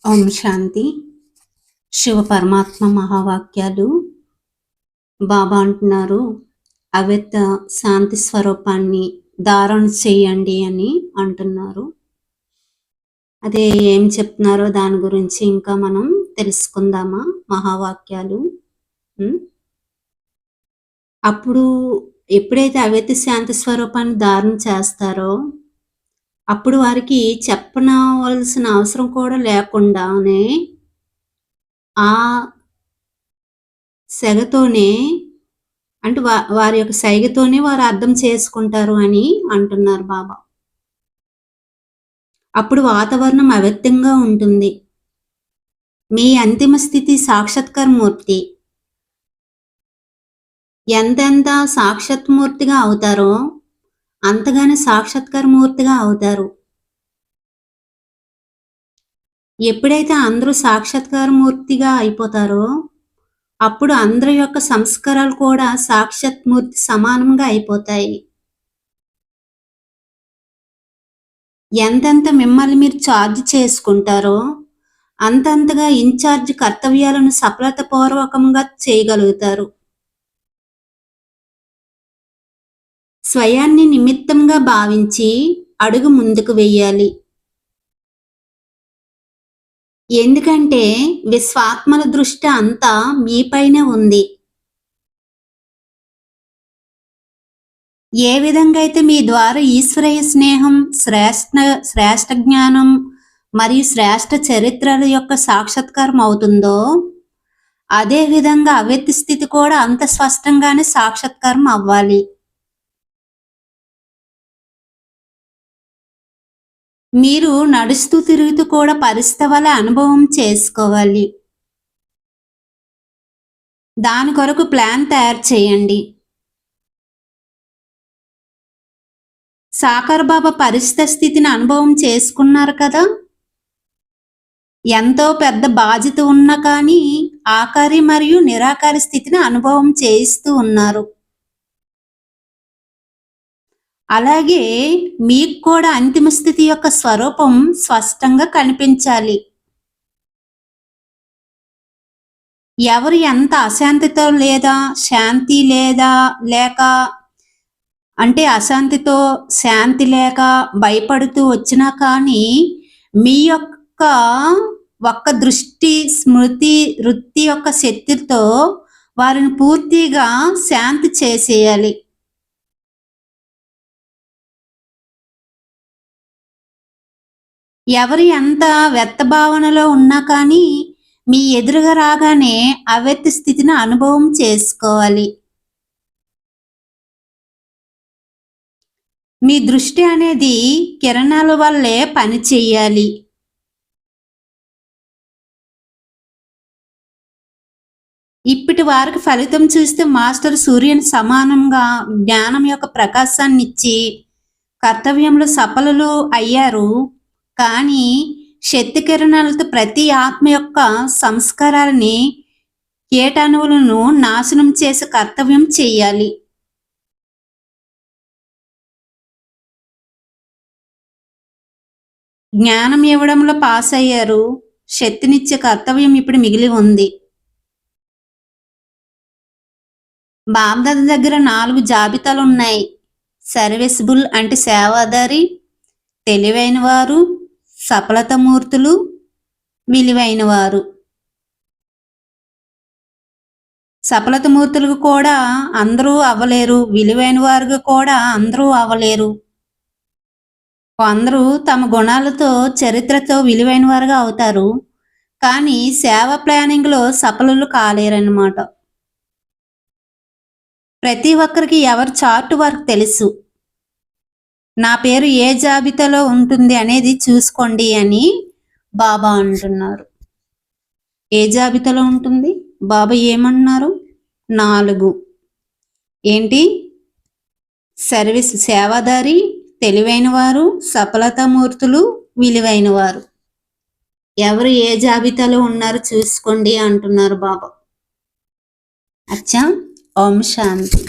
ఓం శాంతి. శివ పరమాత్మ మహావాక్యాలు. బాబా అంటున్నారు, అవ్యక్త శాంతి స్వరూపాన్ని ధారణ చేయండి అని అంటున్నారు. అదే ఏం చెప్తున్నారో దాని గురించి ఇంకా మనం తెలుసుకుందామా? మహావాక్యాలు. అప్పుడు ఎప్పుడైతే అవ్యక్త శాంతి స్వరూపాన్ని ధారణ చేస్తారో అప్పుడు వారికి చెప్పనవలసిన అవసరం కూడా లేకుండానే ఆ సెగతోనే అంటే వారి యొక్క సైగతోనే వారు అర్థం చేసుకుంటారు అని అంటున్నారు బాబా. అప్పుడు వాతావరణం అవ్యక్తంగా ఉంటుంది. మీ అంతిమ స్థితి సాక్షాత్కార మూర్తి. ఎంతెంత సాక్షాత్మూర్తిగా అవుతారో అంతగానే సాక్షాత్కార మూర్తిగా అవుతారు. ఎప్పుడైతే అందరూ సాక్షాత్కార మూర్తిగా అయిపోతారో అప్పుడు అందరి యొక్క సంస్కారాలు కూడా సాక్షాత్ మూర్తి సమానంగా అయిపోతాయి. ఎంతెంత మిమ్మల్ని మీరు ఛార్జ్ చేసుకుంటారో అంతంతగా ఇన్ఛార్జ్ కర్తవ్యాలను సఫలతాపూర్వకంగా చేయగలుగుతారు. స్వయాన్ని నిమిత్తంగా భావించి అడుగు ముందుకు వెయ్యాలి. ఎందుకంటే విశ్వాత్మల దృష్టి అంతా మీపైనే ఉంది. ఏ విధంగా అయితే మీ ద్వారా ఈశ్వరీయ స్నేహం, శ్రేష్ఠ జ్ఞానం మరియు శ్రేష్ఠ చరిత్రల యొక్క సాక్షాత్కారం అవుతుందో అదే విధంగా అవ్యక్త స్థితి కూడా అంత స్పష్టంగానే సాక్షాత్కారం అవ్వాలి. మీరు నడుస్తూ తిరుగుతూ కూడా పరిస్థితి వల్ల అనుభవం చేసుకోవాలి. దాని కొరకు ప్లాన్ తయారు చేయండి. సాకర్ బాబా పరిస్థితి స్థితిని అనుభవం చేసుకున్నారు కదా. ఎంతో పెద్ద బాధ్యత ఉన్నా కానీ ఆకారి మరియు నిరాకారి స్థితిని అనుభవం చేయిస్తూ ఉన్నారు. అలాగే మీకు కూడా అంతిమ స్థితి యొక్క స్వరూపం స్పష్టంగా కనిపించాలి. ఎవరు ఎంత అశాంతితో లేదా శాంతి లేక అంటే అశాంతితో శాంతి లేక భయపడుతూ వచ్చినా కానీ మీ యొక్క ఒక్క దృష్టి, స్మృతి, వృత్తి యొక్క శక్తితో వారిని పూర్తిగా శాంతి చేసేయాలి. ఎవరు ఎంత వ్యర్థ భావనలో ఉన్నా కానీ మీ ఎదురుగా రాగానే అవ్యక్త స్థితిని అనుభవం చేసుకోవాలి. మీ దృష్టి అనేది కిరణాల వల్లే పని చేయాలి. ఇప్పటి వారికి ఫలితం చూస్తే మాస్టర్ సూర్యుని సమానంగా జ్ఞానం యొక్క ప్రకాశాన్ని ఇచ్చి కర్తవ్యంలో సఫలులు అయ్యారు. కానీ శక్తి కిరణాలతో ప్రతి ఆత్మ యొక్క సంస్కారాలని కీటాణువులను నాశనం చేసే కర్తవ్యం చేయాలి. జ్ఞానం ఇవ్వడంలో పాస్ అయ్యారు. శక్తినిచ్చే కర్తవ్యం ఇప్పుడు మిగిలి ఉంది. బాబ్దాదా దగ్గర 4 జాబితాలు ఉన్నాయి. సర్వీసబుల్ అంటే సేవాదారి, తెలివైన వారు, సఫలతామూర్తులు, విలువైన వారు. సఫలతామూర్తులకు కూడా అందరూ అవ్వలేరు, విలువైన వారుగా కూడా అందరూ అవ్వలేరు. అందరూ తమ గుణాలతో చరిత్రతో విలువైన వారుగా అవుతారు, కానీ సేవ ప్లానింగ్లో సఫలులు కాలేరన్నమాట. ప్రతి ఒక్కరికి ఎవరి చార్ట్ వారికి తెలుసు. నా పేరు ఏ జాబితాలో ఉంటుంది అనేది చూసుకోండి అని బాబా అంటున్నారు. ఏ జాబితాలో ఉంటుంది? బాబా ఏమన్నారు? 4 ఏంటి? సర్వీస్, సేవాదారి, తెలివైన వారు, సఫలతామూర్తులు, విలువైన వారు. ఎవరు ఏ జాబితాలో ఉన్నారో చూసుకోండి అంటున్నారు బాబా. అచ్చా. ఓం శాంతి.